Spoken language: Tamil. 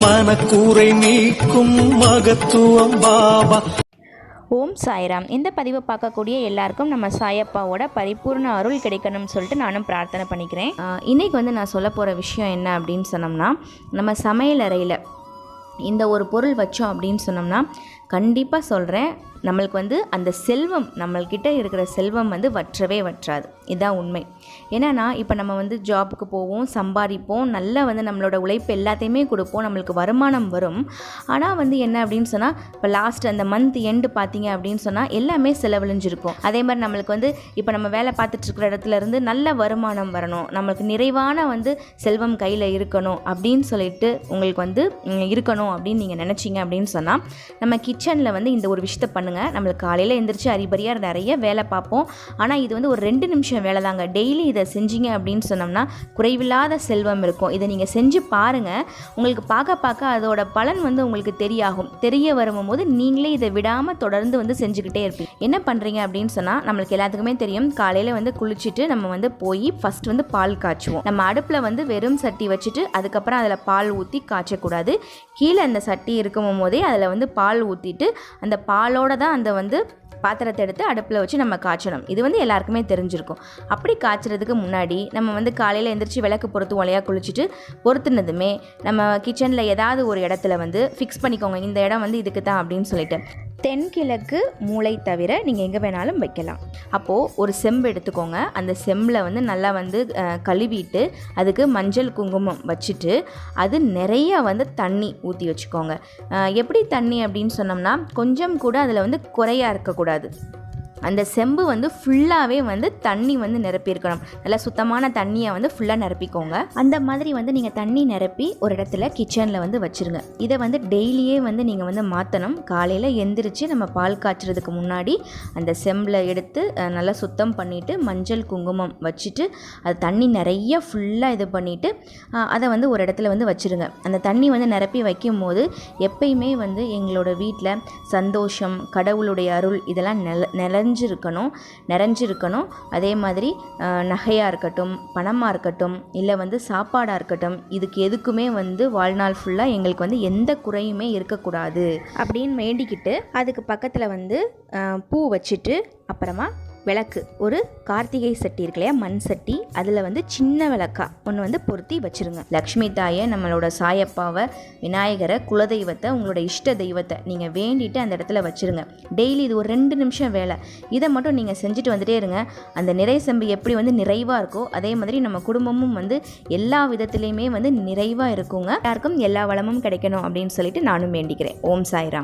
மனக்கூரை நீக்கும் மகத்துவம் பாபா. ஓம் சாய்ராம். இந்த பதிவை பார்க்கக்கூடிய எல்லாருக்கும் நம்ம சாயப்பாவோட பரிபூர்ண அருள் கிடைக்கணும்னு சொல்லிட்டு நானும் பிரார்த்தனை பண்ணிக்கிறேன். இன்றைக்கி நான் சொல்ல போகிற விஷயம் என்ன அப்படின்னு சொன்னோம்னா, நம்ம சமையல் அறையில் இந்த ஒரு பொருள் வச்சோம் அப்படின்னு சொன்னோம்னா கண்டிப்பாக சொல்கிறேன், நம்மளுக்கு அந்த செல்வம், நம்மள்கிட்ட இருக்கிற செல்வம் வற்றவே வற்றாது. இதுதான் உண்மை. ஏன்னா இப்போ நம்ம ஜாபுக்கு போவோம், சம்பாதிப்போம், நல்லா நம்மளோட உழைப்பு எல்லாத்தையுமே கொடுப்போம், நம்மளுக்கு வருமானம் வரும். ஆனால் என்ன அப்படின்னு சொன்னால், இப்போ லாஸ்ட் அந்த மந்த் எண்டு பார்த்தீங்க அப்படின்னு சொன்னால் எல்லாமே செலவழிஞ்சிருக்கும். அதே மாதிரி நம்மளுக்கு இப்போ நம்ம வேலை பார்த்துட்ருக்கிற இடத்துல இருந்து நல்ல வருமானம் வரணும், நம்மளுக்கு நிறைவான செல்வம் கையில் இருக்கணும் அப்படின்னு சொல்லிட்டு உங்களுக்கு இருக்கணும் அப்படின்னு நீங்கள் நினச்சிங்க அப்படின்னு சொன்னால், நம்ம கிச்சனில் இந்த ஒரு விஷயத்தை பண்ணுங்கள். நம்மளுக்கு காலையில் எழுந்திரிச்சு அரிபரியாக நிறைய வேலை பார்ப்போம். ஆனால் இது ஒரு 2 நிமிஷம் வேலை தாங்க. டெய்லி இதை செஞ்சீங்க அப்படின்னு சொன்னோம்னா குறைவில்லாத செல்வம் இருக்கும். இதை நீங்கள் செஞ்சு பாருங்கள். உங்களுக்கு பார்க்க அதோட பலன் உங்களுக்கு தெரிய வரும்போது நீங்களே இதை விடாமல் தொடர்ந்து செஞ்சுக்கிட்டே இருப்பீங்க. என்ன பண்ணுறீங்க அப்படின்னு சொன்னால், நம்மளுக்கு எல்லாத்துக்குமே தெரியும், காலையில் குளிச்சுட்டு நம்ம போய் ஃபஸ்ட் பால் காய்ச்சுவோம். நம்ம அடுப்பில் வெறும் சட்டி வச்சுட்டு அதுக்கப்புறம் அதில் பால் ஊற்றி காய்ச்சக்கூடாது. கீழே அந்த சட்டி இருக்கும் போதே அதில் பால் ஊற்றிட்டு அந்த பாலோட தான் அந்த பாத்திரத்தை எடுத்து அடுப்பில் வச்சு நம்ம காய்ச்சணும். இது எல்லாருக்குமே தெரிஞ்சிருக்கும். அப்படி காய்ச்சறதுக்கு முன்னாடி நம்ம காலையில் எந்திரிச்சு விளக்கு பொறுத்து ஒலையாக குளிச்சுட்டு பொறுத்துனதுமே நம்ம கிச்சனில் ஏதாவது ஒரு இடத்துல ஃபிக்ஸ் பண்ணிக்கோங்க. இந்த இடம் இதுக்கு தான் அப்படின்னு சொல்லிட்டு. தென்கிழக்கு மூளை தவிர நீங்கள் எங்கே வேணாலும் வைக்கலாம். அப்போது ஒரு செம்பு எடுத்துக்கோங்க. அந்த செம்பில் நல்லா கழுவிட்டு அதுக்கு மஞ்சள் குங்குமம் வச்சுட்டு அது நிறைய தண்ணி ஊற்றி வச்சுக்கோங்க. எப்படி தண்ணி அப்படின்னு சொன்னோம்னா, கொஞ்சம் கூட அதில் குறையாக இருக்கக்கூடாது. அந்த செம்பு ஃபுல்லாகவே தண்ணி நிரப்பியிருக்கணும். நல்லா சுத்தமான தண்ணியை ஃபுல்லாக நிரப்பிக்கோங்க. அந்த மாதிரி நீங்கள் தண்ணி நிரப்பி ஒரு இடத்துல கிச்சனில் வச்சுருங்க. இதை டெய்லியே நீங்கள் மாற்றணும். காலையில் எந்திரிச்சு நம்ம பால் காய்ச்சறதுக்கு முன்னாடி அந்த செம்பில் எடுத்து நல்லா சுத்தம் பண்ணிவிட்டு மஞ்சள் குங்குமம் வச்சுட்டு அது தண்ணி நிறைய ஃபுல்லாக இது பண்ணிவிட்டு அதை ஒரு இடத்துல வச்சுருங்க. அந்த தண்ணி நிரப்பி வைக்கும் போது எப்பயுமே எங்களோட வீட்டில் சந்தோஷம், கடவுளுடைய அருள் இதெல்லாம் நிறைஞ்சிருக்கணும். அதே மாதிரி நகையாக இருக்கட்டும், பணமாக இருக்கட்டும், இல்லை சாப்பாடாக இருக்கட்டும், இதுக்கு எதுக்குமே வாழ்நாள் ஃபுல்லாக எங்களுக்கு எந்த குறையுமே இருக்கக்கூடாது அப்படின்னு வேண்டிக்கிட்டு அதுக்கு பக்கத்தில் பூ வச்சுட்டு அப்புறமா விளக்கு, ஒரு கார்த்திகை சட்டி இருக்கு இல்லையா, மண் சட்டி, அதில் சின்ன விளக்கா ஒன்று பொருத்தி வச்சுருங்க. லக்ஷ்மி தாயை, நம்மளோட சாயப்பாவை, விநாயகரை, குலதெய்வத்தை, உங்களோட இஷ்ட தெய்வத்தை நீங்கள் வேண்டிட்டு அந்த இடத்துல வச்சுருங்க. டெய்லி இது ஒரு 2 நிமிஷம் வேலை. இதை மட்டும் நீங்கள் செஞ்சுட்டு வந்துட்டே இருங்க. அந்த நிறை செம்பு எப்படி நிறைவாக இருக்கோ அதே மாதிரி நம்ம குடும்பமும் எல்லா விதத்துலேயுமே நிறைவாக இருக்குங்க. எல்லாருக்கும் எல்லா வளமும் கிடைக்கணும் அப்படின்னு சொல்லிட்டு நானும் வேண்டிக்கிறேன். ஓம் சாய்ராம்.